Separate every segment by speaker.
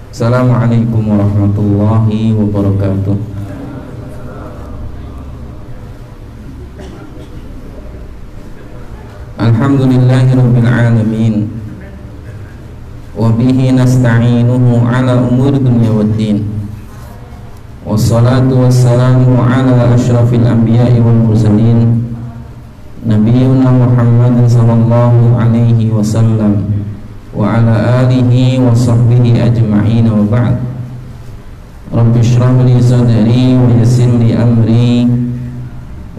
Speaker 1: Assalamualaikum warahmatullahi wabarakatuh. Alhamdulillahirabbil alamin. Wa bihi nasta'inuhu ala umuri dunya waddin. Wassalatu wassalamu ala asyrafil anbiya'i wal mursalin Nabiyyuna Muhammadin sallallahu alaihi wasallam wa ala alihi wa sahbihi ajma'in wa ba'd. Rabbi shrah li sadri wa yassir li amri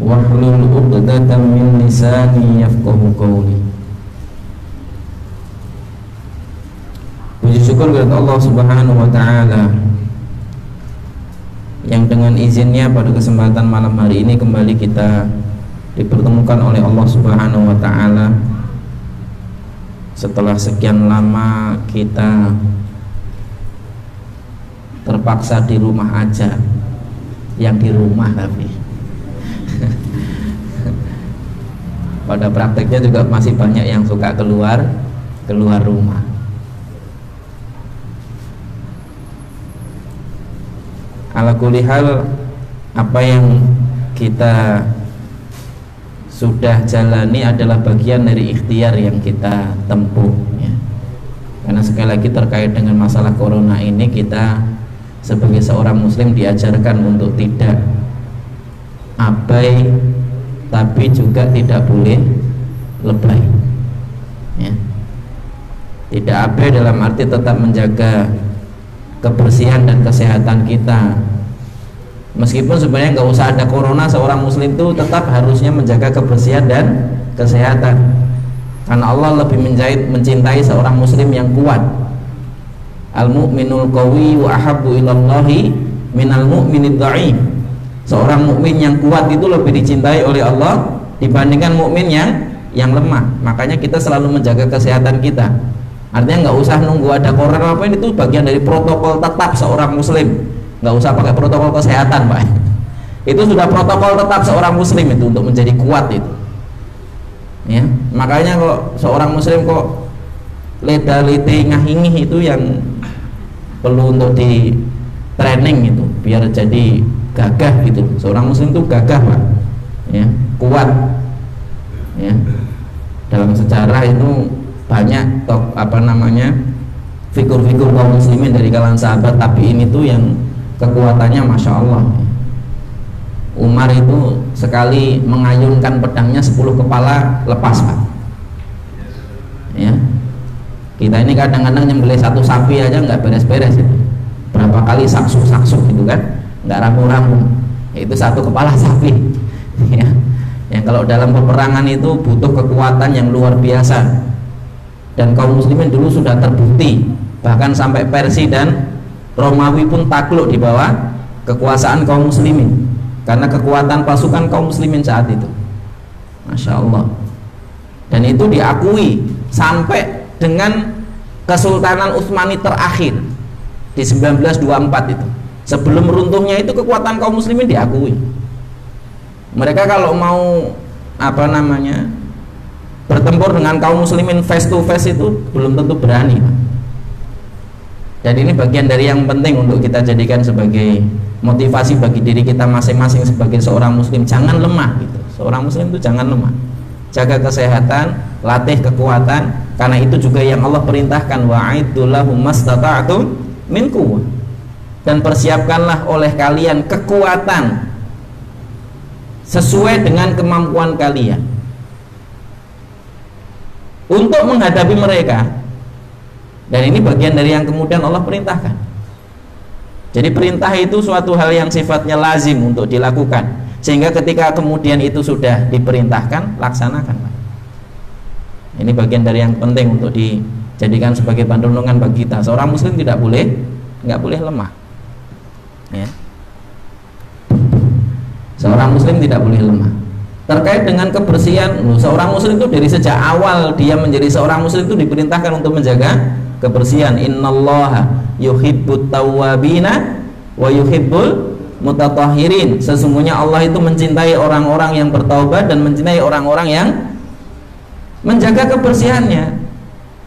Speaker 1: wahlul 'uqdatam min lisani yafqahu qawli. Puji syukur kepada Allah Subhanahu wa taala yang dengan izinnya pada kesempatan malam hari ini kembali kita dipertemukan oleh Allah Subhanahu wa taala setelah sekian lama kita terpaksa di rumah aja, yang di rumah tapi pada prakteknya juga masih banyak yang suka keluar rumah. Ala kulli hal, apa yang kita sudah jalani adalah bagian dari ikhtiar yang kita tempuh ya. Karena sekali lagi terkait dengan masalah corona ini, kita sebagai seorang muslim diajarkan untuk tidak abai, tapi juga tidak boleh lebay ya. Tidak abai dalam arti tetap menjaga kebersihan dan kesehatan kita, meskipun sebenarnya nggak usah ada corona, seorang muslim itu tetap harusnya menjaga kebersihan dan kesehatan, karena Allah lebih mencintai seorang muslim yang kuat. Al-mu'minul qawi wa ahabbu ilallahi minal mu'minid dha'if. Seorang mukmin yang kuat itu lebih dicintai oleh Allah dibandingkan mukmin yang lemah. Makanya kita selalu menjaga kesehatan kita. Artinya nggak usah nunggu ada corona apa, itu bagian dari protokol tetap seorang muslim. Nggak usah pakai protokol kesehatan, Pak. Itu sudah protokol tetap seorang muslim itu untuk menjadi kuat itu. Ya, makanya kalau seorang muslim kok leda-lede ngah-ingih itu yang perlu untuk di training itu biar jadi gagah gitu. Seorang muslim itu gagah, Pak. Ya, kuat. Ya. Dalam sejarah itu banyak figur-figur kaum muslimin dari kalangan sahabat tabi'in itu yang kekuatannya masya Allah. Umar itu sekali mengayunkan pedangnya 10 kepala lepas, Pak. Ya. Kita ini kadang-kadang nyembelih satu sapi aja nggak beres-beres itu. Berapa kali saksuk-saksuk gitu kan, nggak ramu-ramu. Itu satu kepala sapi. Ya. Yang kalau dalam peperangan itu butuh kekuatan yang luar biasa. Dan kaum muslimin dulu sudah terbukti, bahkan sampai Persia dan Romawi pun takluk di bawah kekuasaan kaum muslimin karena kekuatan pasukan kaum muslimin saat itu. Masya Allah. Dan itu diakui sampai dengan Kesultanan Utsmani terakhir di 1924 itu. Sebelum runtuhnya itu kekuatan kaum muslimin diakui. Mereka kalau mau bertempur dengan kaum muslimin face to face itu belum tentu berani. Dan ini bagian dari yang penting untuk kita jadikan sebagai motivasi bagi diri kita masing-masing sebagai seorang muslim. Jangan lemah gitu. Seorang muslim itu jangan lemah. Jaga kesehatan, latih kekuatan, karena itu juga yang Allah perintahkan, wa'iddu lahum mastata'tum min quwwah. Dan persiapkanlah oleh kalian kekuatan sesuai dengan kemampuan kalian untuk menghadapi mereka. Dan ini bagian dari yang kemudian Allah perintahkan. Jadi perintah itu suatu hal yang sifatnya lazim untuk dilakukan, sehingga ketika kemudian itu sudah diperintahkan, laksanakan. Ini bagian dari yang penting untuk dijadikan sebagai panduan bagi kita. Seorang muslim nggak boleh lemah ya. Seorang muslim tidak boleh lemah. Terkait dengan kebersihan, seorang muslim itu dari sejak awal dia menjadi seorang muslim itu diperintahkan untuk menjaga kebersihan. Innallaha yuhibbut tawwabina wa yuhibbul mutatahhirin. Sesungguhnya Allah itu mencintai orang-orang yang bertaubat dan mencintai orang-orang yang menjaga kebersihannya.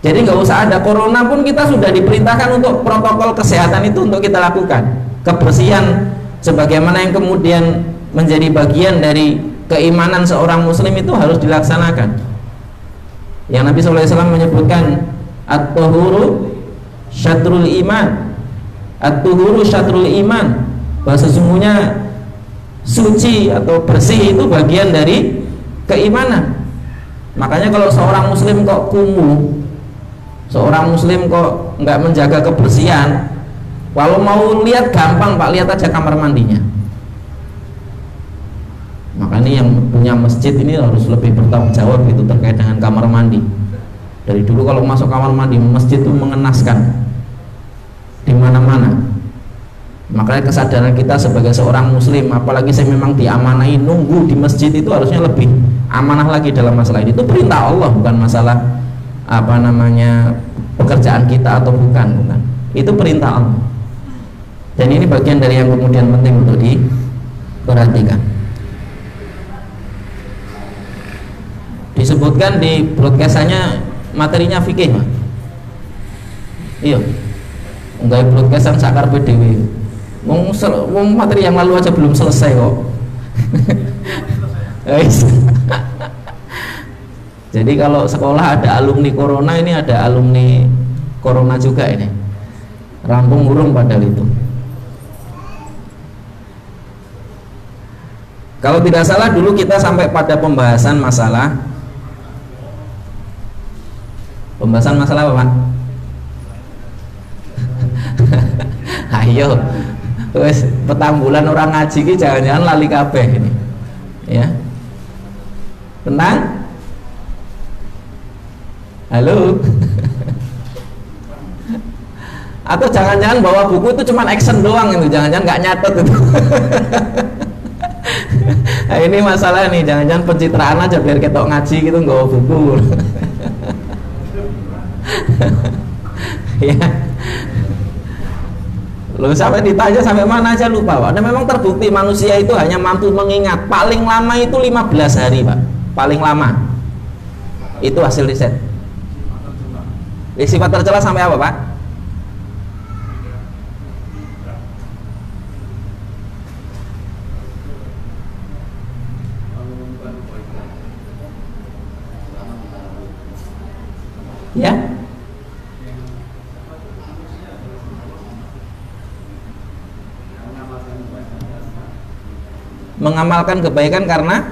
Speaker 1: Jadi nggak usah ada corona pun kita sudah diperintahkan untuk protokol kesehatan itu untuk kita lakukan. Kebersihan sebagaimana yang kemudian menjadi bagian dari keimanan seorang muslim itu harus dilaksanakan. Yang Nabi SAW menyebutkan at-tuhuru syatrul iman, at-tuhuru syatrul iman, bahwa sesungguhnya suci atau bersih itu bagian dari keimanan. Makanya kalau seorang muslim kok kumuh, seorang muslim kok nggak menjaga kebersihan, kalau mau lihat gampang Pak, lihat aja kamar mandinya. Makanya yang punya masjid ini harus lebih bertanggung jawab itu terkait dengan kamar mandi. Dari dulu kalau masuk kamar mandi masjid itu mengenaskan di mana-mana. Makanya kesadaran kita sebagai seorang muslim, apalagi saya memang diamanahi nunggu di masjid, itu harusnya lebih amanah lagi dalam masalah ini. Itu perintah Allah, bukan masalah pekerjaan kita atau bukan. Itu perintah Allah. Dan ini bagian dari yang kemudian penting untuk diperhatikan. Disebutkan di broadcastannya materinya fikih, Pak. Iya. Enggak broadcastan sakar PDW. Wong materi yang lalu aja belum selesai kok. Jadi kalau sekolah ada alumni corona, ini ada alumni corona juga ini. Rampung urung padahal itu. Kalau tidak salah dulu kita sampai pada pembahasan masalah apa, Pak? Ayo, wes petang bulan orang ngaji ki jangan-jangan lali kabeh ini. Ya. Tenang. Halo. Atau jangan-jangan bawa buku itu cuma action doang itu, jangan-jangan nggak nyatet itu. Nah, ini masalah nih, jangan-jangan pencitraan aja biar ketok ngaji gitu nggak bawa buku. Ya. Loh, sampai ditanya sampai mana aja lupa, Pak. Dan memang terbukti manusia itu hanya mampu mengingat paling lama itu 15 hari, Pak. Paling lama. Itu hasil riset. Sifat tercela sampai apa, Pak? Ya. Mengamalkan kebaikan karena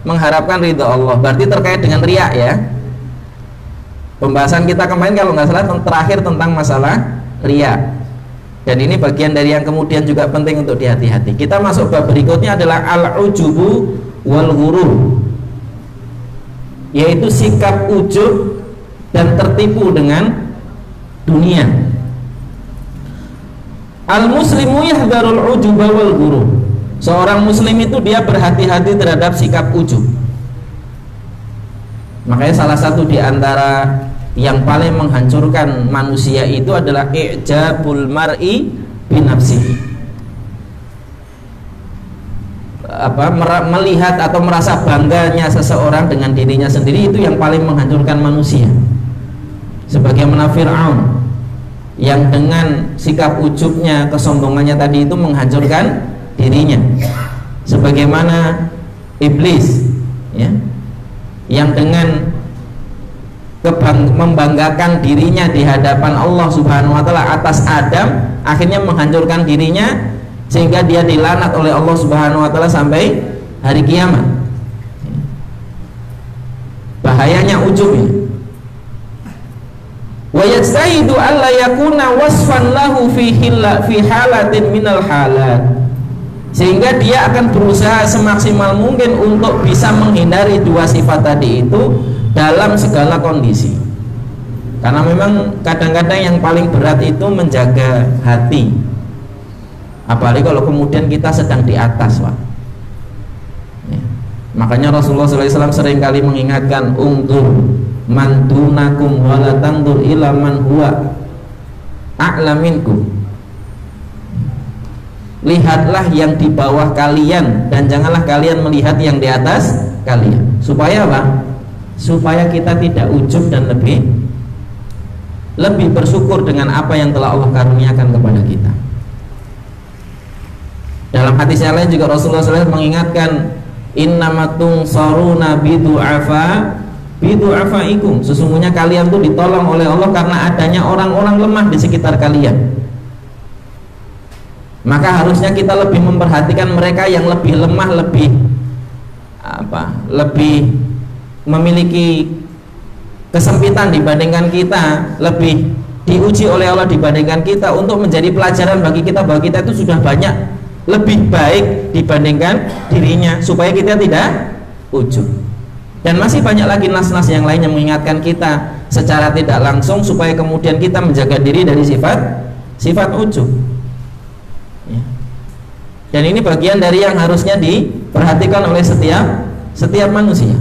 Speaker 1: mengharapkan ridha Allah. Berarti terkait dengan riya ya. Pembahasan kita kemarin kalau nggak salah terakhir tentang masalah riya. Dan ini bagian dari yang kemudian juga penting untuk dihati-hati. Kita masuk bab berikutnya adalah al-ujubu wal ghurur, yaitu sikap ujub dan tertipu dengan dunia. Al-muslimu yahdharul ujuba wal ghurur. Seorang muslim itu dia berhati-hati terhadap sikap ujub. Makanya salah satu di antara yang paling menghancurkan manusia itu adalah i'jabul mar'i binafsihi. Melihat atau merasa bangganya seseorang dengan dirinya sendiri, itu yang paling menghancurkan manusia. Sebagaimana Fir'aun yang dengan sikap ujubnya, kesombongannya tadi itu menghancurkan dirinya. Sebagaimana iblis ya, yang dengan membanggakan dirinya di hadapan Allah Subhanahu wa taala atas Adam, akhirnya menghancurkan dirinya sehingga dia dilaknat oleh Allah Subhanahu wa taala sampai hari kiamat. Bahayanya ujub ini. Wa yajtahidu alla yakuna wasfan lahu fi halatin minal halat, sehingga dia akan berusaha semaksimal mungkin untuk bisa menghindari dua sifat tadi itu dalam segala kondisi. Karena memang kadang-kadang yang paling berat itu menjaga hati, apalagi kalau kemudian kita sedang di atas, Pak ya. Makanya Rasulullah SAW seringkali mengingatkan, ungdur man dunakum wala tangdur ila man huwa a'la minkum. Lihatlah yang di bawah kalian dan janganlah kalian melihat yang di atas kalian. Supaya apa? supaya kita tidak ujub dan lebih bersyukur dengan apa yang telah Allah karuniakan kepada kita. Dalam hadis yang lain juga Rasulullah SAW mengingatkan, innamatung saruna bidu'afaikum, sesungguhnya kalian tuh ditolong oleh Allah karena adanya orang-orang lemah di sekitar kalian. Maka harusnya kita lebih memperhatikan mereka yang lebih lemah, lebih memiliki kesempitan dibandingkan kita, lebih diuji oleh Allah dibandingkan kita, untuk menjadi pelajaran bagi kita bahwa kita itu sudah banyak lebih baik dibandingkan dirinya, supaya kita tidak ujub. Dan masih banyak lagi nas-nas yang lain yang mengingatkan kita secara tidak langsung supaya kemudian kita menjaga diri dari sifat ujub ya. Dan ini bagian dari yang harusnya diperhatikan oleh setiap manusia.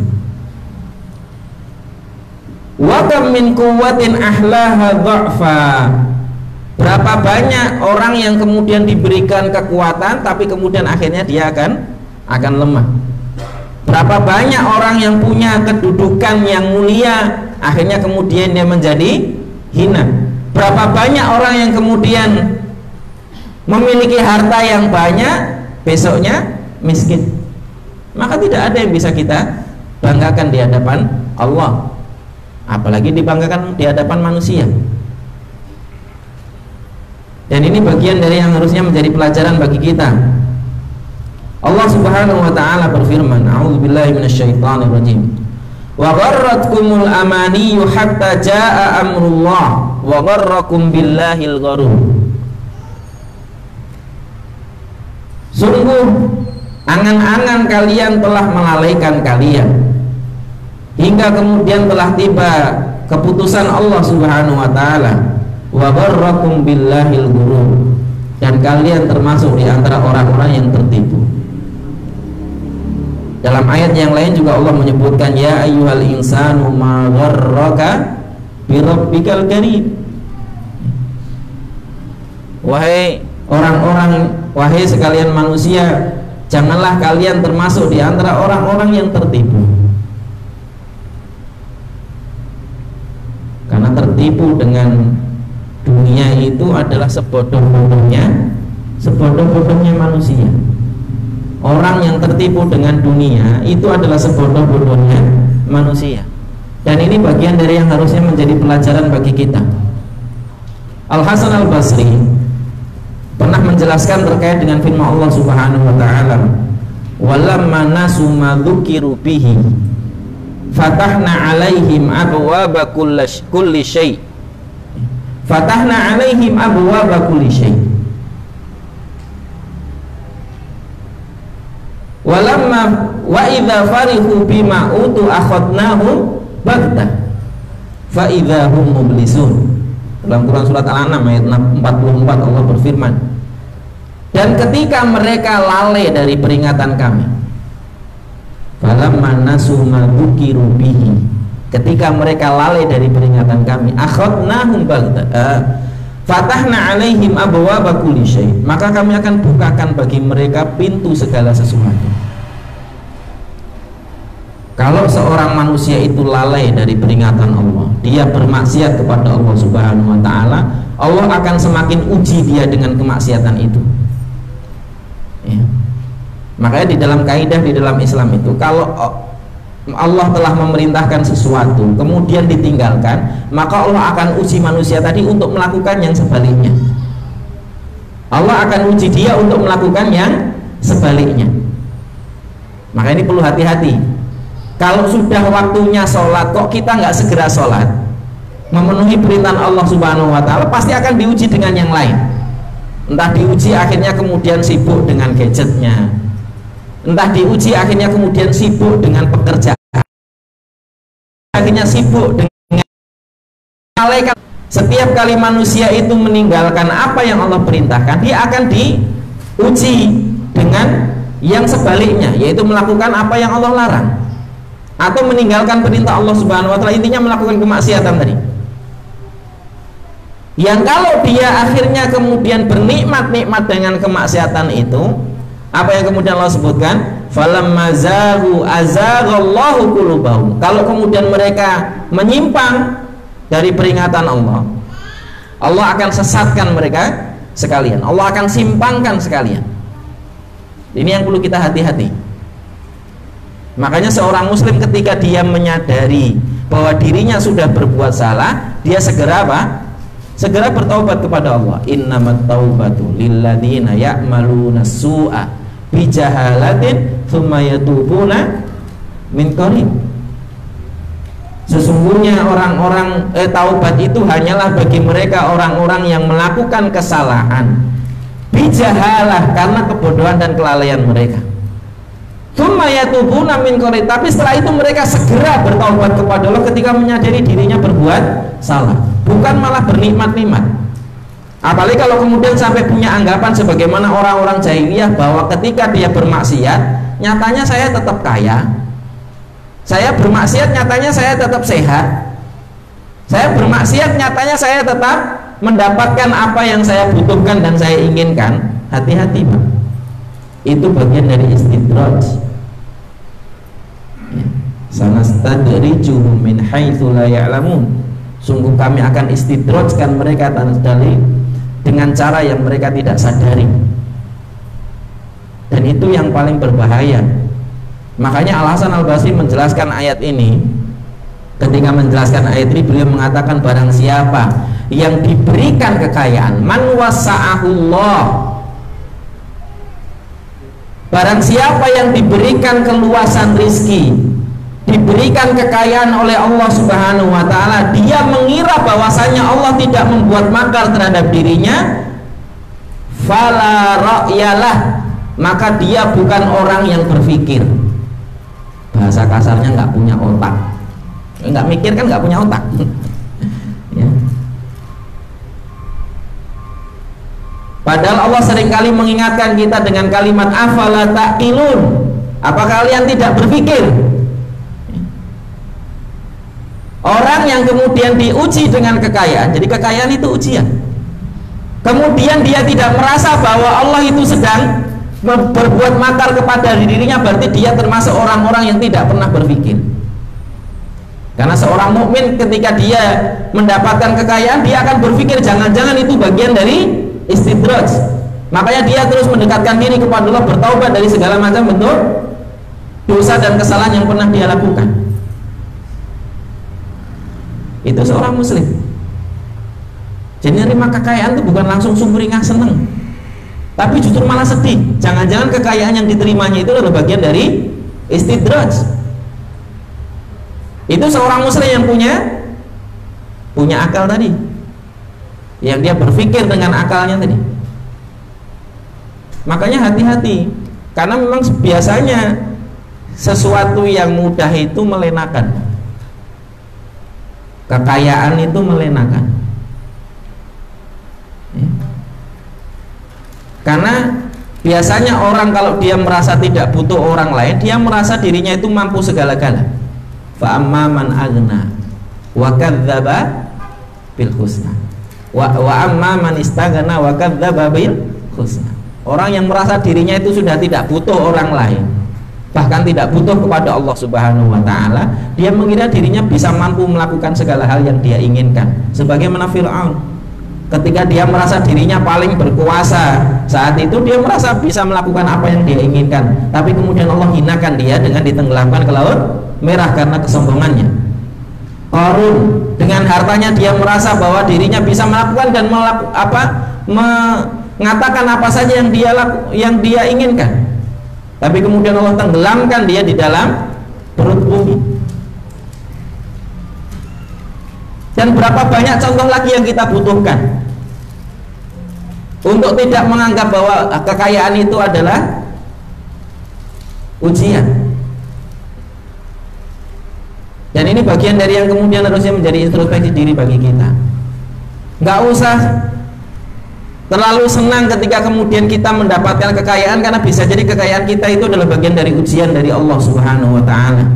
Speaker 1: Wa kam min quwwatin ahlaha dha'fa, berapa banyak orang yang kemudian diberikan kekuatan tapi kemudian akhirnya dia akan lemah. Berapa banyak orang yang punya kedudukan yang mulia, akhirnya kemudian dia menjadi hina. Berapa banyak orang yang kemudian memiliki harta yang banyak, besoknya miskin. Maka tidak ada yang bisa kita banggakan di hadapan Allah, apalagi dibanggakan di hadapan manusia. Dan ini bagian dari yang harusnya menjadi pelajaran bagi kita. Allah Subhanahu wa taala berfirman, a'udzubillahi minasyaitonir rajim. Wa gharratkumul amaniyu hatta jaa amrullah wa gharrakum billahil gharur. Sungguh angan-angan kalian telah melalaikan kalian hingga kemudian telah tiba keputusan Allah Subhanahu wa taala. Wa gharrakum billahil ghurur, dan kalian termasuk di antara orang-orang yang tertipu. Dalam ayat yang lain juga Allah menyebutkan, ya ayyuhal insanu ma gharraka bi rabbikal karim. Wahai orang-orang, wahai sekalian manusia, janganlah kalian termasuk di antara orang-orang yang tertipu. Karena tertipu dengan dunia itu adalah sebodoh-bodohnya manusia. Orang yang tertipu dengan dunia itu adalah sebodoh-bodohnya manusia. Dan ini bagian dari yang harusnya menjadi pelajaran bagi kita. Al-Hasan Al-Basri pernah menjelaskan terkait dengan firman Allah Subhanahu wa taala, walamma nasu ma dzukiru bihi fatahna alaihim abwaaba kulli syai'. Fatahna alaihim abwaaba kulli syai'. Walamma wa idza farihu bima utu akhadnahum baghtah fa idza hum mublisun. Dalam Quran surat Al-An'am ayat 44 Allah berfirman, dan ketika mereka lalai dari peringatan kami, falamma nasu ma dzukiru bihi, ketika mereka lalai dari peringatan kami, akhadnahum baghtah fatahna alaihim abwaaba kulli syai', maka kami akan bukakan bagi mereka pintu segala sesuatu. Kalau seorang manusia itu lalai dari peringatan Allah, dia bermaksiat kepada Allah Subhanahu wa taala, Allah akan semakin uji dia dengan kemaksiatan itu ya. Makanya di dalam kaidah di dalam Islam itu, kalau Allah telah memerintahkan sesuatu kemudian ditinggalkan, maka Allah akan uji manusia tadi untuk melakukan yang sebaliknya. Allah akan uji dia untuk melakukan yang sebaliknya. Maka ini perlu hati-hati. Kalau sudah waktunya sholat kok kita nggak segera sholat, memenuhi perintah Allah Subhanahu wa taala, pasti akan diuji dengan yang lain. Entah diuji akhirnya kemudian sibuk dengan gadgetnya, entah diuji akhirnya kemudian sibuk dengan pekerjaan, akhirnya sibuk dengan malaikat. Setiap kali manusia itu meninggalkan apa yang Allah perintahkan, dia akan diuji dengan yang sebaliknya, yaitu melakukan apa yang Allah larang atau meninggalkan perintah Allah Subhanahu wa taala, intinya melakukan kemaksiatan tadi. Yang kalau dia akhirnya kemudian bernikmat-nikmat dengan kemaksiatan itu, apa yang kemudian Allah sebutkan, falamma zaghu azaghallahu qulubahum. Kalau kemudian mereka menyimpang dari peringatan Allah, Allah akan sesatkan mereka sekalian, Allah akan simpangkan sekalian. Ini yang perlu kita hati-hati. Makanya seorang muslim ketika dia menyadari bahwa dirinya sudah berbuat salah, dia segera apa? Segera bertaubat kepada Allah. Innamat taubatu lilladzina ya'maluna su'a bijahalatin tsumma yatubuna min qarib. Sesungguhnya orang-orang taubat itu hanyalah bagi mereka orang-orang yang melakukan kesalahan bijahalah, karena kebodohan dan kelalaian mereka. Tsumma yatubuna min qarib, tapi setelah itu mereka segera bertaubat kepada Allah ketika menyadari dirinya berbuat salah, bukan malah bernikmat-nikmat. Apalagi kalau kemudian sampai punya anggapan sebagaimana orang-orang jahiliyah bahwa ketika dia bermaksiat, nyatanya saya tetap kaya, saya bermaksiat nyatanya saya tetap sehat, saya bermaksiat nyatanya saya tetap mendapatkan apa yang saya butuhkan dan saya inginkan. Hati-hati Pak, itu bagian dari istidraj. Sanastadrijuhum min haitsu la ya'lamun. Sungguh kami akan istidrajkan mereka dengan cara yang mereka tidak sadari. Dan itu yang paling berbahaya. Makanya Al-Hasan Al-Basri menjelaskan ayat ini. Ketika menjelaskan ayat ini, beliau mengatakan barang siapa yang diberikan kekayaan, man wasa'ahullah, barang siapa yang diberikan keluasan rizki, diberikan kekayaan oleh Allah Subhanahu wa ta'ala, dia mengira bahwasanya Allah tidak membuat makar terhadap dirinya, fala ra'yalah, maka dia bukan orang yang berpikir. Bahasa kasarnya nggak punya otak. Nggak mikir kan nggak punya otak. Ya. Padahal Allah seringkali mengingatkan kita dengan kalimat afala ta'qilun, apa kalian tidak berpikir? Orang yang kemudian diuji dengan kekayaan, jadi kekayaan itu ujian, kemudian dia tidak merasa bahwa Allah itu sedang berbuat makar kepada dirinya, berarti dia termasuk orang-orang yang tidak pernah berpikir. Karena seorang mukmin ketika dia mendapatkan kekayaan, dia akan berpikir jangan-jangan itu bagian dari istidraj. Makanya dia terus mendekatkan diri kepada Allah, bertaubat dari segala macam bentuk dosa dan kesalahan yang pernah dia lakukan. Itu seorang muslim. Jadi menerima kekayaan itu bukan langsung sumringah seneng, tapi justru malah sedih. Jangan-jangan kekayaan yang diterimanya itu adalah bagian dari istidraj. Itu seorang muslim yang punya akal tadi, yang dia berpikir dengan akalnya tadi. Makanya hati-hati, karena memang biasanya sesuatu yang mudah itu melenakan, kekayaan itu melenakan. Karena biasanya orang kalau dia merasa tidak butuh orang lain, dia merasa dirinya itu mampu segala-gala. Fa amma man aghna wa kadzdzaba bil husna wa amma man istaghna wa kadzdzaba bil husna. Orang yang merasa dirinya itu sudah tidak butuh orang lain, bahkan tidak butuh kepada Allah Subhanahu wa ta'ala, dia mengira dirinya bisa mampu melakukan segala hal yang dia inginkan. Sebagaimana Fir'aun, ketika dia merasa dirinya paling berkuasa, saat itu dia merasa bisa melakukan apa yang dia inginkan, tapi kemudian Allah hinakan dia dengan ditenggelamkan ke laut merah karena kesombongannya. Qarun, dengan hartanya dia merasa bahwa dirinya bisa melakukan dan mengatakan apa saja yang dia inginkan, tapi kemudian Allah tenggelamkan dia di dalam perut bumi. Dan berapa banyak contoh lagi yang kita butuhkan untuk tidak menganggap bahwa kekayaan itu adalah ujian. Dan ini bagian dari yang kemudian harusnya menjadi introspeksi diri bagi kita. Nggak usah terlalu senang ketika kemudian kita mendapatkan kekayaan, karena bisa jadi kekayaan kita itu adalah bagian dari ujian dari Allah Subhanahu wa ta'ala.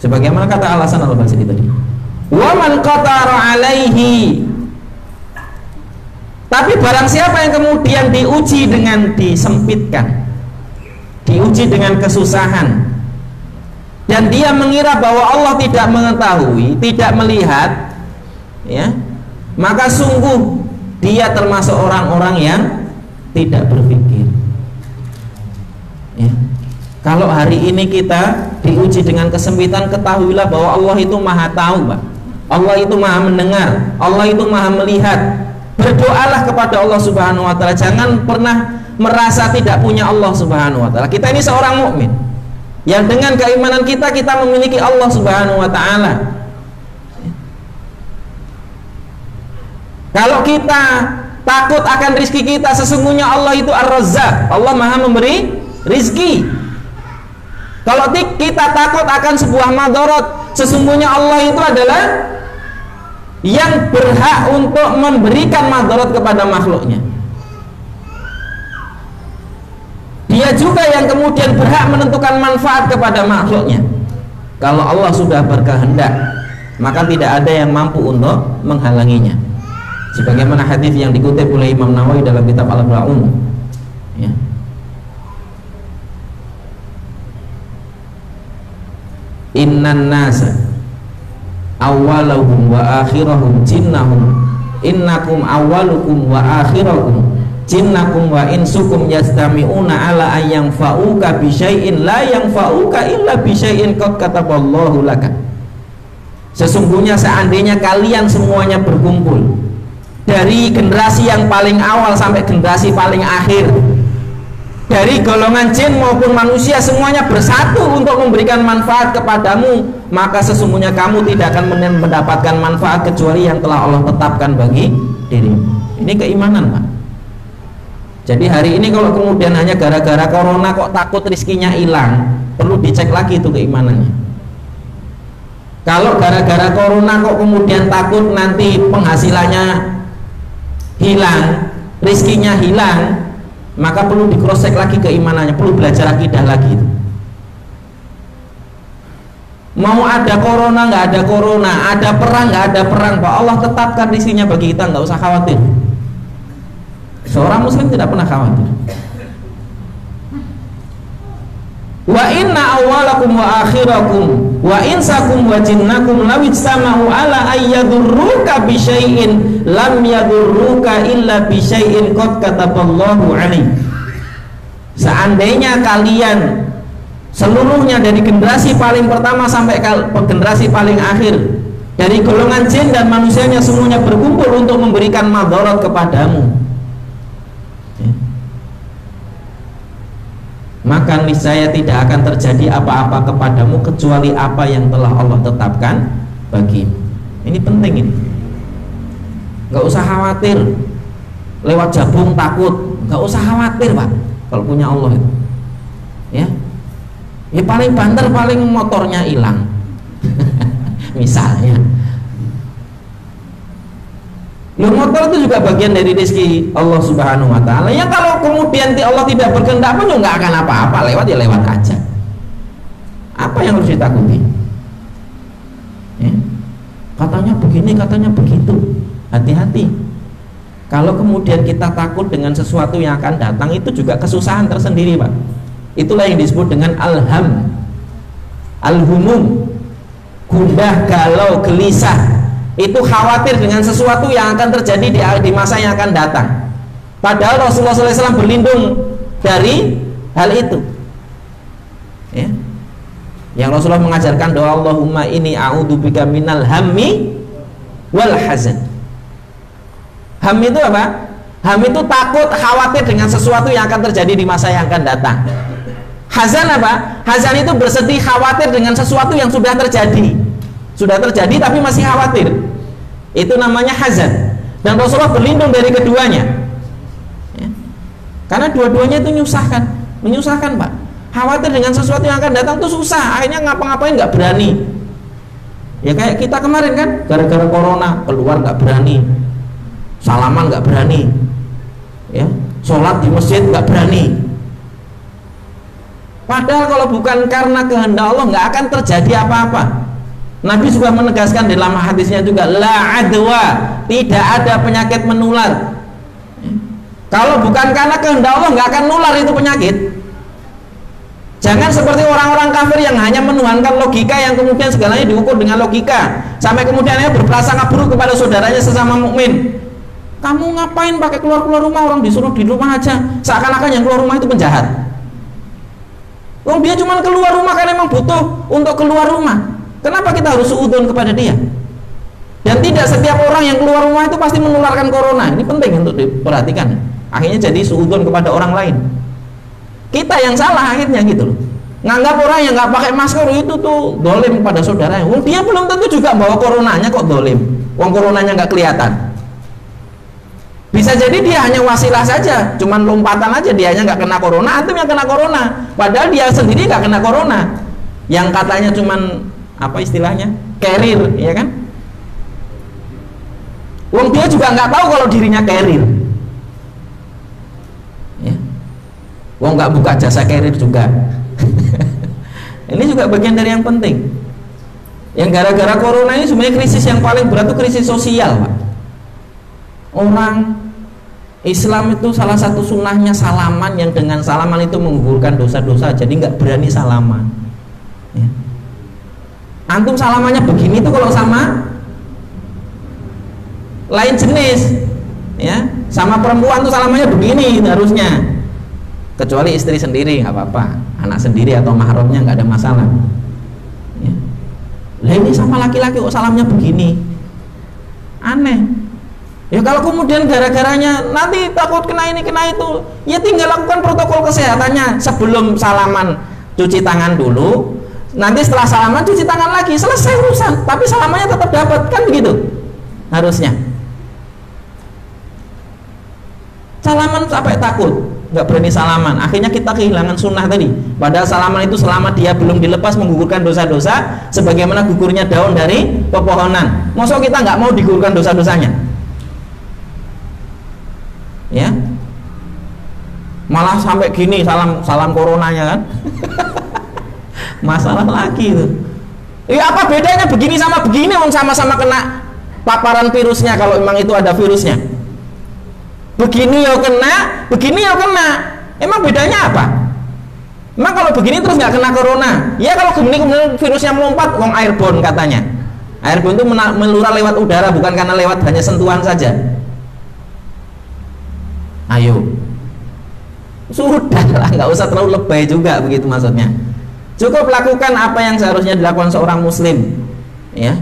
Speaker 1: Sebagaimana kata Al-Hasan Al-Basri tadi, wa man qatara alaihi, tapi barang siapa yang kemudian diuji dengan disempitkan, diuji dengan kesusahan, dan dia mengira bahwa Allah tidak mengetahui, tidak melihat, ya, maka sungguh dia termasuk orang-orang yang tidak berpikir. Ya. Kalau hari ini kita diuji dengan kesempitan, ketahuilah bahwa Allah itu maha tahu, Pak. Allah itu maha mendengar, Allah itu maha melihat. Berdoalah kepada Allah Subhanahu wa ta'ala. Jangan pernah merasa tidak punya Allah Subhanahu wa ta'ala. Kita ini seorang mukmin yang dengan keimanan kita memiliki Allah Subhanahu wa ta'ala. Kalau kita takut akan rizki kita, sesungguhnya Allah itu Ar-Razzaq, Allah maha memberi rizki. Kalau kita takut akan sebuah madarat, sesungguhnya Allah itu adalah yang berhak untuk memberikan madarat kepada makhluknya. Dia juga yang kemudian berhak menentukan manfaat kepada makhluknya. Kalau Allah sudah berkehendak, maka tidak ada yang mampu untuk menghalanginya. Sebagaimana hadis yang dikutip oleh Imam Nawawi dalam kitab Al-Ba'un, ya. Innan nasa awwaluhum wa akhirahum jinnahum innakum awwalukum wa akhirakum jinnakum wa insukum yastami'una ala ayang fa'uka bisyai'in la yang fa'uka illa bisyai'in qad kataballahu laka. Sesungguhnya seandainya kalian semuanya berkumpul, dari generasi yang paling awal sampai generasi paling akhir, dari golongan jin maupun manusia, semuanya bersatu untuk memberikan manfaat kepadamu, maka sesungguhnya kamu tidak akan mendapatkan manfaat kecuali yang telah Allah tetapkan bagi dirimu. Ini keimanan, Pak. Jadi hari ini kalau kemudian hanya gara-gara corona kok takut rizkinya hilang, perlu dicek lagi itu keimanannya. Kalau gara-gara corona kok kemudian takut nanti penghasilannya hilang, rizkinya hilang, maka perlu di cross check lagi keimanannya, perlu belajar akidah lagi itu. Mau ada corona nggak ada corona, ada perang nggak ada perang, Pak, Allah tetapkan rizkinya bagi kita, nggak usah khawatir. Seorang muslim tidak pernah khawatir. Wa inna awwalakum wa akhirakum wa insakum wa jinnakum law ijtama'u ala ayyadurruka bi syai'in lam yadurruka illa bi syai'in qad kataballahu 'alaik. Seandainya kalian seluruhnya dari generasi paling pertama sampai generasi paling akhir, dari golongan jin dan manusianya semuanya berkumpul untuk memberikan madarat kepadamu, maka niscaya tidak akan terjadi apa-apa kepadamu kecuali apa yang telah Allah tetapkan bagimu. Ini penting ini. Nggak usah khawatir lewat jabung takut, nggak usah khawatir, Pak. Kalau punya Allah itu, ya paling banter paling motornya hilang, misalnya. Loh, motor itu juga bagian dari rezeki Allah Subhanahu wa ta'ala. Ya kalau kemudian Allah tidak berkehendak pun nggak akan apa-apa, lewat ya lewat aja. Apa yang harus ditakuti? Ya. Katanya begini, katanya begitu. Hati-hati. Kalau kemudian kita takut dengan sesuatu yang akan datang, itu juga kesusahan tersendiri, Pak. Itulah yang disebut dengan alham, alhumum, gundah, galau, gelisah. Itu khawatir dengan sesuatu yang akan terjadi di masa yang akan datang. Padahal Rasulullah SAW berlindung dari hal itu, ya. Yang Rasulullah mengajarkan doa Allahumma inni a'udzubika minal hammi wal hazan. Ham itu apa? Ham itu takut, khawatir dengan sesuatu yang akan terjadi di masa yang akan datang. Hazan apa? Hazan itu bersedih, khawatir dengan sesuatu yang sudah terjadi. Sudah terjadi tapi masih khawatir. Itu namanya hazan. Dan Rasulullah berlindung dari keduanya, ya. Karena dua-duanya itu menyusahkan, Pak. Khawatir dengan sesuatu yang akan datang itu susah, akhirnya ngapa-ngapain nggak berani. Ya kayak kita kemarin kan, gara-gara corona keluar nggak berani, salaman nggak berani, ya, sholat di masjid nggak berani. Padahal kalau bukan karena kehendak Allah nggak akan terjadi apa-apa. Nabi juga menegaskan dalam hadisnya juga, la adwa, tidak ada penyakit menular. Kalau bukan karena kehendak Allah nggak akan nular itu penyakit. Jangan seperti orang-orang kafir yang hanya menuhankan logika, yang kemudian segalanya diukur dengan logika, sampai kemudian dia berprasangka buruk kepada saudaranya sesama mukmin. Kamu ngapain pakai keluar-keluar rumah, orang disuruh di rumah aja, seakan-akan yang keluar rumah itu penjahat. Oh, dia cuma keluar rumah karena memang butuh untuk keluar rumah. Kenapa kita harus suudzon kepada dia? Dan tidak setiap orang yang keluar rumah itu pasti menularkan corona. Ini penting untuk diperhatikan. Akhirnya jadi suudzon kepada orang lain. Kita yang salah akhirnya gitu loh. Nganggap orang yang nggak pakai masker itu tuh dolim pada saudaranya. Wong dia belum tentu juga bawa coronanya kok dolim. Wong coronanya nggak kelihatan. Bisa jadi dia hanya wasilah saja, cuman lompatan aja, dia hanya nggak kena corona, antum yang kena corona. Padahal dia sendiri nggak kena corona. Yang katanya cuman apa istilahnya? Carrier, ya kan? Wong dia juga nggak tahu kalau dirinya carrier. Wong nggak buka jasa carrier juga. Ini juga bagian dari yang penting. Yang gara-gara corona ini sebenarnya krisis yang paling berat itu krisis sosial, Pak. Orang Islam itu salah satu sunnahnya salaman, yang dengan salaman itu menggugurkan dosa-dosa, jadi nggak berani salaman. Ya. Antum salamannya begini itu kalau sama lain jenis, ya, sama perempuan tuh salamannya begini harusnya. Kecuali istri sendiri nggak apa-apa, anak sendiri atau mahramnya nggak ada masalah. Ya. Lah ini sama laki-laki kok salamnya begini, aneh. Ya kalau kemudian gara-garanya nanti takut kena ini kena itu, ya tinggal lakukan protokol kesehatannya sebelum salaman, cuci tangan dulu. Nanti setelah salaman cuci tangan lagi, selesai urusan. Tapi salamannya tetap dapat, kan begitu harusnya. Salaman sampai takut, nggak berani salaman, akhirnya kita kehilangan sunnah tadi. Padahal salaman itu selama dia belum dilepas menggugurkan dosa-dosa, sebagaimana gugurnya daun dari pepohonan. Masa kita nggak mau digugurkan dosa-dosanya? Ya, malah sampai gini salam coronanya kan? Masalah lagi itu. Ya apa bedanya begini sama begini? Wong sama-sama kena paparan virusnya kalau memang itu ada virusnya. Begini ya kena, begini ya kena. Emang bedanya apa? Emang kalau begini terus nggak kena corona? Ya kalau begini kemudian virusnya melompat, wong airborne katanya. Airborne itu melurar lewat udara, bukan karena lewat hanya sentuhan saja. Ayo, sudahlah, nggak usah terlalu lebay juga begitu maksudnya. Cukup lakukan apa yang seharusnya dilakukan seorang muslim, ya.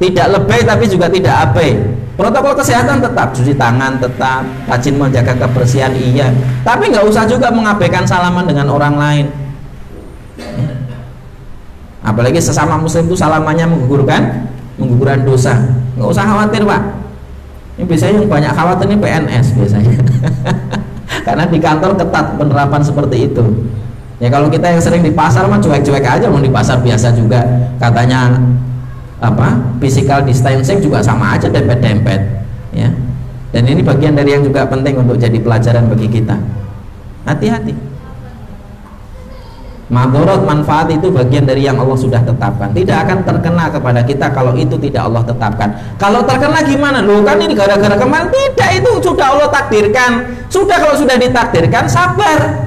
Speaker 1: Tidak lebay tapi juga tidak abai. Protokol kesehatan tetap, cuci tangan tetap, rajin menjaga kebersihan iya, tapi nggak usah juga mengabaikan salaman dengan orang lain. Ya. Apalagi sesama muslim itu salamannya menggugurkan dosa. Nggak usah khawatir, Pak. Ini biasanya yang banyak khawatir ini PNS biasanya. Karena di kantor ketat penerapan seperti itu. Ya kalau kita yang sering di pasar mah cuek-cuek aja, mau di pasar biasa juga katanya apa? Physical distancing juga sama aja, dempet-dempet, ya. Dan ini bagian dari yang juga penting untuk jadi pelajaran bagi kita. Hati-hati. Madharat manfaat itu bagian dari yang Allah sudah tetapkan. Tidak akan terkena kepada kita kalau itu tidak Allah tetapkan. Kalau terkena gimana? Loh kan ini gara-gara kemarin. Tidak, itu sudah Allah takdirkan. Sudah, kalau sudah ditakdirkan sabar.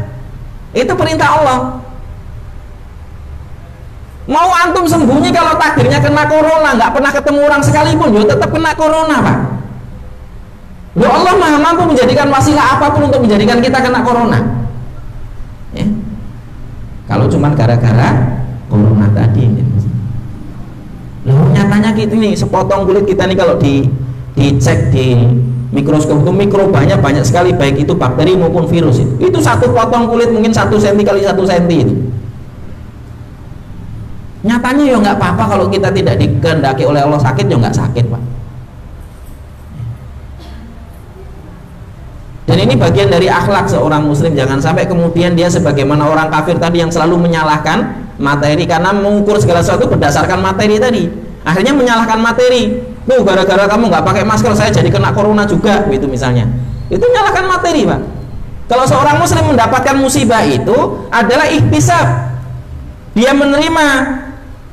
Speaker 1: Itu perintah Allah. Mau antum sembunyi kalau takdirnya kena corona, nggak pernah ketemu orang sekalipun, yo tetap kena corona, Pak. Loh Allah Maha mampu menjadikan wasilah apapun untuk menjadikan kita kena corona. Ya. Kalau cuman gara-gara corona tadi, loh nyatanya gitu nih, sepotong kulit kita nih kalau dicek di mikroskop itu mikrobanya banyak sekali, baik itu bakteri maupun virus. Itu satu potong kulit mungkin 1 cm kali 1 cm itu. Nyatanya ya nggak apa-apa kalau kita tidak dikehendaki oleh Allah sakit, ya nggak sakit, Pak. Dan ini bagian dari akhlak seorang muslim. Jangan sampai kemudian dia sebagaimana orang kafir tadi yang selalu menyalahkan materi, karena mengukur segala sesuatu berdasarkan materi tadi. Akhirnya menyalahkan materi. Tuh gara-gara kamu nggak pakai masker saya jadi kena corona juga, gitu misalnya. Itu menyalahkan materi, Pak. Kalau seorang muslim mendapatkan musibah itu adalah ihtisab. Dia menerima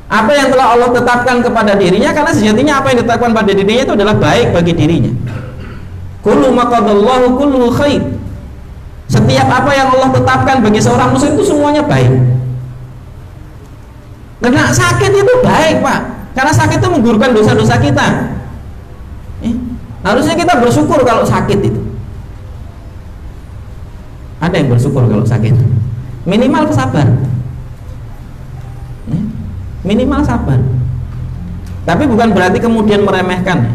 Speaker 1: apa yang telah Allah tetapkan kepada dirinya, karena sejatinya apa yang ditetapkan pada dirinya itu adalah baik bagi dirinya. Kullu maqadallahu kullu khair. Setiap apa yang Allah tetapkan bagi seorang muslim itu semuanya baik. Karena sakit itu baik Pak, karena sakit itu menggugurkan dosa-dosa kita. Harusnya kita bersyukur kalau sakit itu. Ada yang bersyukur kalau sakit? Minimal sabar. Minimal sabar. Tapi bukan berarti kemudian meremehkan.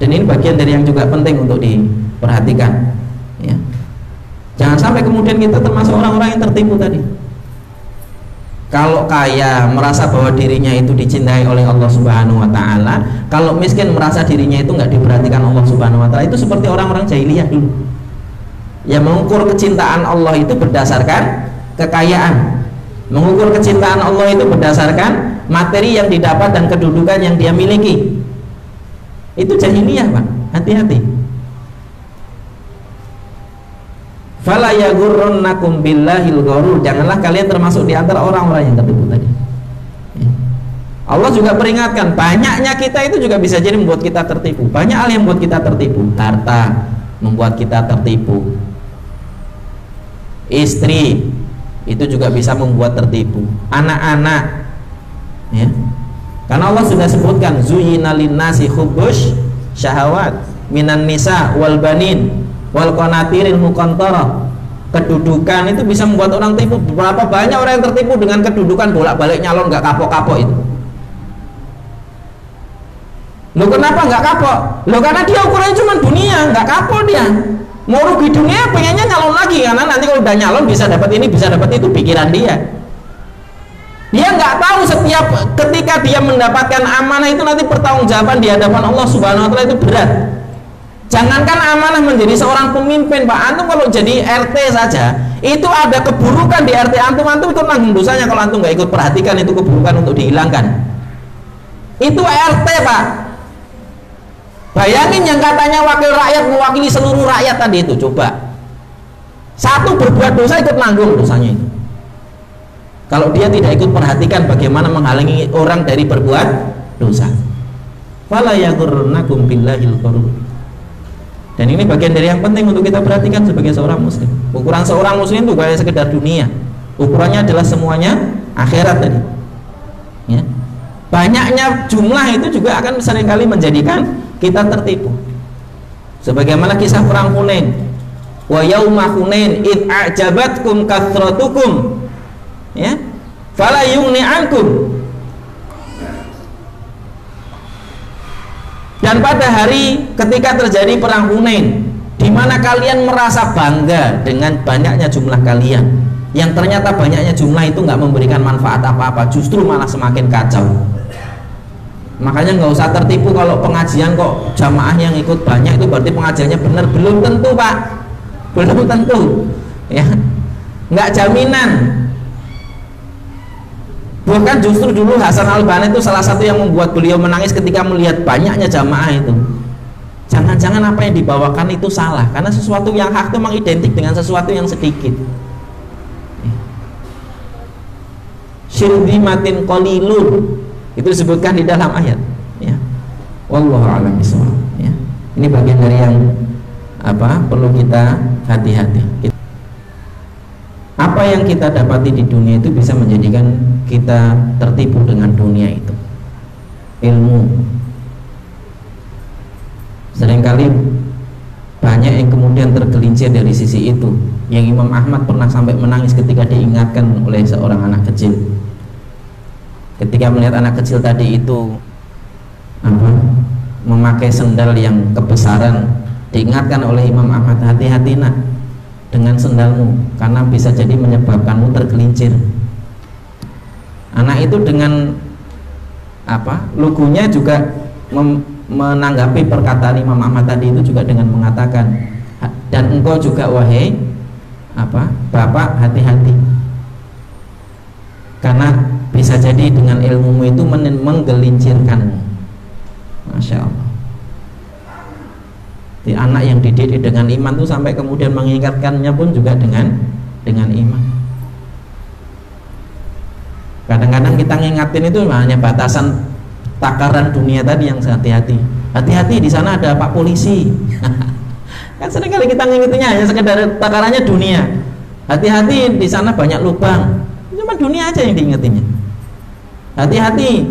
Speaker 1: Dan ini bagian dari yang juga penting untuk diperhatikan. Ya. Jangan sampai kemudian kita termasuk orang-orang yang tertipu tadi. Kalau kaya merasa bahwa dirinya itu dicintai oleh Allah Subhanahu wa taala, kalau miskin merasa dirinya itu nggak diperhatikan Allah Subhanahu wa taala, itu seperti orang-orang jahiliyah dulu. Yang mengukur kecintaan Allah itu berdasarkan kekayaan. Mengukur kecintaan Allah itu berdasarkan materi yang didapat dan kedudukan yang dia miliki. Itu jahiliyah Pak, hati-hati. Fala yaghurrannakum billahil gharur. Janganlah kalian termasuk di antara orang-orang yang tertipu tadi. Allah juga peringatkan, banyaknya kita itu juga bisa jadi membuat kita tertipu. Banyak hal yang membuat kita tertipu. Harta membuat kita tertipu. Istri itu juga bisa membuat tertipu. Anak-anak, ya. Karena Allah sudah sebutkan, zuyyina linnasi hubbus syahawat minan nisa wal banin wal qanatiril muqantarah. Kedudukan itu bisa membuat orang tipu. Berapa banyak orang yang tertipu dengan kedudukan, bolak-balik nyalon nggak kapok-kapok itu. Loh kenapa nggak kapok? Loh karena dia ukurannya cuma dunia, nggak kapok dia. Mau rugi dunia pengennya nyalon lagi, karena nanti kalau udah nyalon bisa dapat ini, bisa dapat itu, pikiran dia. Dia nggak tahu setiap ketika dia mendapatkan amanah itu nanti pertanggungjawaban di hadapan Allah Subhanahu wa taala itu berat. Jangankan amanah menjadi seorang pemimpin Pak, antum kalau jadi RT saja itu ada keburukan di RT antum ikut nanggung dosanya kalau antum nggak ikut perhatikan itu keburukan untuk dihilangkan. Itu RT Pak. Bayangin yang katanya wakil rakyat mewakili seluruh rakyat tadi itu, coba satu berbuat dosa ikut nanggung dosanya itu. Kalau dia tidak ikut perhatikan bagaimana menghalangi orang dari berbuat dosa. Fala yaghurrannakum billahil gharur. Dan ini bagian dari yang penting untuk kita perhatikan sebagai seorang muslim. Ukuran seorang muslim itu bukan sekedar dunia. Ukurannya adalah semuanya akhirat tadi. Ya. Banyaknya jumlah itu juga akan seringkali menjadikan kita tertipu. Sebagaimana kisah perang Hunain. Wa yauma Hunain id a'jabatkum kathratukum. Ya. Fala yughni ankum. Dan pada hari ketika terjadi perang Hunain, di mana kalian merasa bangga dengan banyaknya jumlah kalian, yang ternyata banyaknya jumlah itu nggak memberikan manfaat apa-apa, justru malah semakin kacau. Makanya nggak usah tertipu kalau pengajian kok jamaah yang ikut banyak itu berarti pengajiannya benar. Belum tentu Pak, belum tentu, ya, nggak jaminan. Bahkan justru dulu Hasan Al-Banna itu salah satu yang membuat beliau menangis ketika melihat banyaknya jamaah itu. Jangan-jangan apa yang dibawakan itu salah, karena sesuatu yang hak itu memang identik dengan sesuatu yang sedikit. Syirdimatin qalilun itu disebutkan di dalam ayat, ya. Wallahu a'lam bishawab, ya. Ini bagian dari yang perlu kita hati-hati. Apa yang kita dapati di dunia itu bisa menjadikan kita tertipu dengan dunia itu. Ilmu. Seringkali banyak yang kemudian tergelincir dari sisi itu. Yang Imam Ahmad pernah sampai menangis ketika diingatkan oleh seorang anak kecil. Ketika melihat anak kecil tadi itu memakai sendal yang kebesaran, diingatkan oleh Imam Ahmad, hati-hati nak dengan sendalmu, karena bisa jadi menyebabkanmu tergelincir. Anak itu dengan lugunya juga menanggapi perkataan Imam Ahmad tadi itu juga dengan mengatakan, dan engkau juga wahai bapak, hati-hati, karena bisa jadi dengan ilmumu itu menggelincirkanmu. Masya Allah. Di anak yang dididik dengan iman itu sampai kemudian mengingatkannya pun juga dengan iman. Kadang-kadang kita ngingatin itu hanya batasan takaran dunia tadi yang hati-hati. Hati-hati di sana ada Pak Polisi. Kan seringkali kita ngingetinnya hanya sekedar takarannya dunia. Hati-hati di sana banyak lubang. Cuma dunia aja yang diingetinnya. Hati-hati.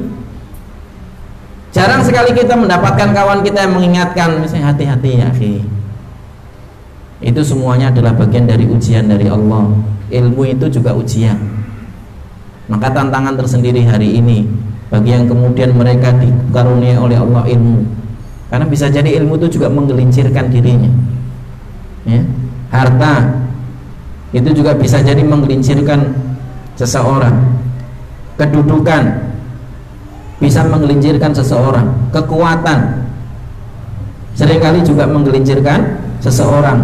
Speaker 1: Jarang sekali kita mendapatkan kawan kita yang mengingatkan, misalnya hati-hati ya akhi. Itu semuanya adalah bagian dari ujian dari Allah. Ilmu itu juga ujian. Maka tantangan tersendiri hari ini bagi yang kemudian mereka dikaruniai oleh Allah ilmu. Karena bisa jadi ilmu itu juga menggelincirkan dirinya. Ya. Harta itu juga bisa jadi menggelincirkan seseorang. Kedudukan bisa menggelincirkan seseorang. Kekuatan seringkali juga menggelincirkan seseorang.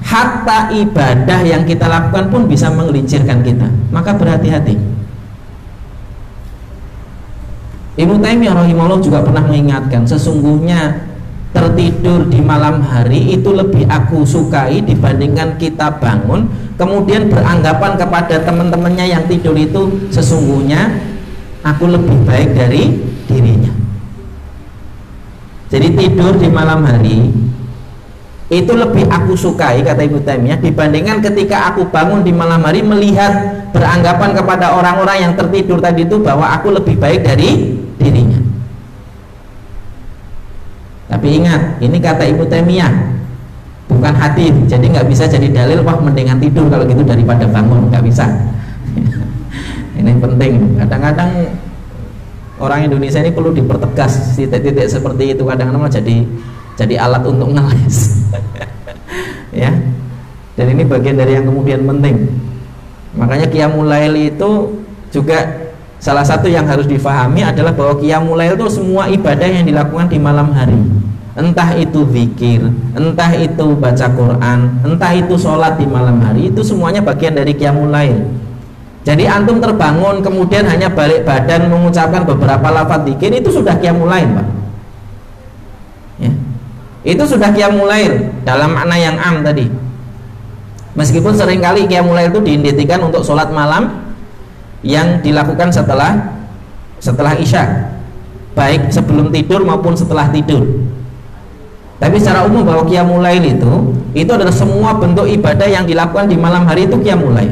Speaker 1: Hatta ibadah yang kita lakukan pun bisa menggelincirkan kita. Maka berhati-hati. Ibnu Taimiyah rahimahullah juga pernah mengingatkan, sesungguhnya tertidur di malam hari itu lebih aku sukai dibandingkan kita bangun kemudian beranggapan kepada teman-temannya yang tidur itu sesungguhnya aku lebih baik dari dirinya. Jadi tidur di malam hari itu lebih aku sukai, kata Ibnu Taimiyah, dibandingkan ketika aku bangun di malam hari melihat beranggapan kepada orang-orang yang tertidur tadi itu bahwa aku lebih baik dari dirinya. Tapi ingat, ini kata Ibnu Taimiyah, bukan hadis. Jadi nggak bisa jadi dalil wah mendingan tidur kalau gitu daripada bangun, nggak bisa. Ini penting. Kadang-kadang orang Indonesia ini perlu dipertegas titik-titik seperti itu. Kadang-kadang malah jadi alat untuk ngeles. Ya. Dan ini bagian dari yang kemudian penting. Makanya Qiyamul Lail itu juga salah satu yang harus difahami adalah bahwa Qiyamul Lail itu semua ibadah yang dilakukan di malam hari. Entah itu zikir, entah itu baca Quran, entah itu sholat di malam hari, itu semuanya bagian dari Qiyamul Lail. Jadi antum terbangun kemudian hanya balik badan mengucapkan beberapa lafaz zikir, itu sudah Qiyamul Lail, Pak. Ya. Itu sudah Qiyamul Lail dalam makna yang am tadi. Meskipun seringkali Qiyamul Lail itu diidentikan untuk sholat malam yang dilakukan setelah isya, baik sebelum tidur maupun setelah tidur. Tapi secara umum bahwa Qiyamul Lail itu adalah semua bentuk ibadah yang dilakukan di malam hari itu Qiyamul Lail.